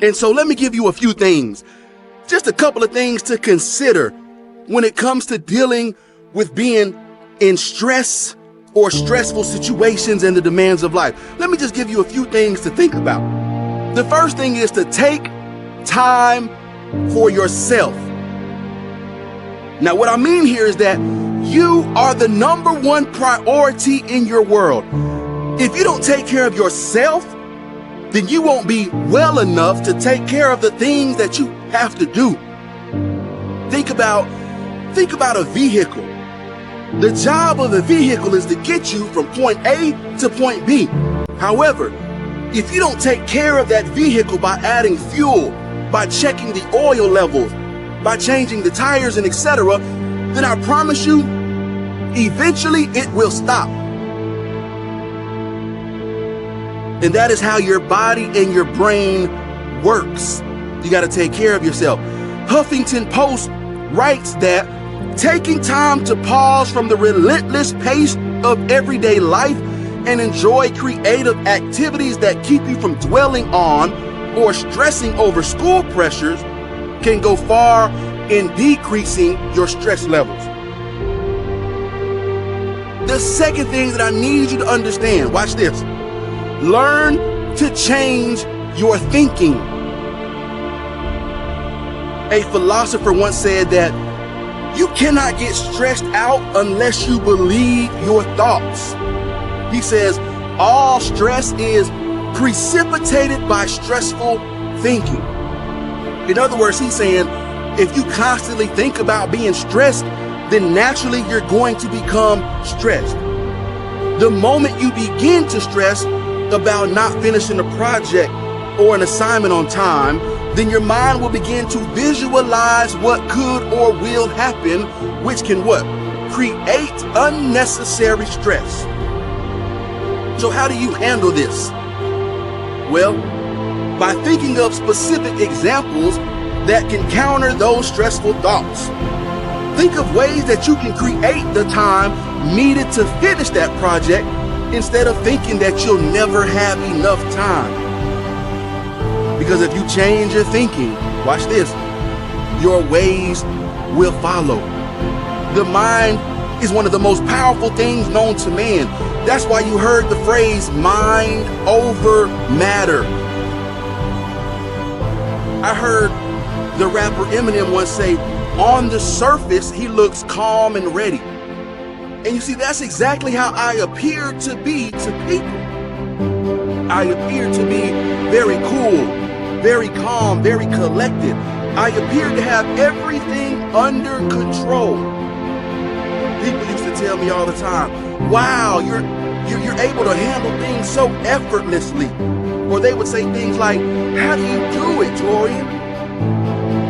And so let me give you a few things, just a couple of things to consider when it comes to dealing with being in stress or stressful situations and the demands of life. Let me just give you a few things to think about. The first thing is to take time for yourself. Now, what I mean here is that you are the number one priority in your world. If you don't take care of yourself, then you won't be well enough to take care of the things that you have to do. Think about a vehicle. The job of the vehicle is to get you from point A to point B. However, if you don't take care of that vehicle by adding fuel, by checking the oil levels, by changing the tires and etc., then I promise you, eventually it will stop. And that is how your body and your brain works. You got to take care of yourself. Huffington Post writes that taking time to pause from the relentless pace of everyday life and enjoy creative activities that keep you from dwelling on or stressing over school pressures can go far in decreasing your stress levels. The second thing that I need you to understand, watch this. Learn to change your thinking. A philosopher once said that you cannot get stressed out unless you believe your thoughts. He says all stress is precipitated by stressful thinking. In other words, he's saying if you constantly think about being stressed, then naturally you're going to become stressed. The moment you begin to stress about not finishing a project or an assignment on time, then your mind will begin to visualize what could or will happen, which can what? Create unnecessary stress. So how do you handle this? Well, by thinking of specific examples that can counter those stressful thoughts. Think of ways that you can create the time needed to finish that project instead of thinking that you'll never have enough time. Because if you change your thinking, watch this, your ways will follow. The mind is one of the most powerful things known to man. That's why you heard the phrase mind over matter. I heard the rapper Eminem once say, on the surface, he looks calm and ready. And you see, that's exactly how I appear to be to people. I appear to be very cool, very calm, very collected. I appear to have everything under control. People used to tell me all the time, wow, you're able to handle things so effortlessly. Or they would say things like, how do you do it, Torian?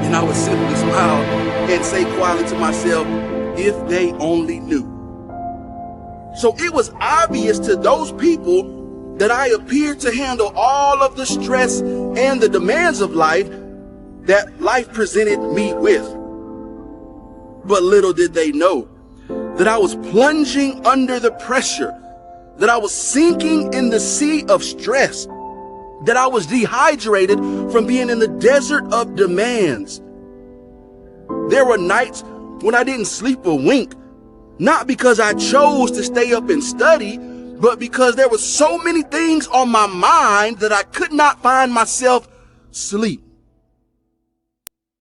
And I would simply smile and say quietly to myself, if they only knew. So it was obvious to those people that I appeared to handle all of the stress and the demands of life that life presented me with. But little did they know that I was plunging under the pressure, that I was sinking in the sea of stress, that I was dehydrated from being in the desert of demands. There were nights when I didn't sleep a wink, not because I chose to stay up and study, but because there were so many things on my mind that I could not find myself sleep.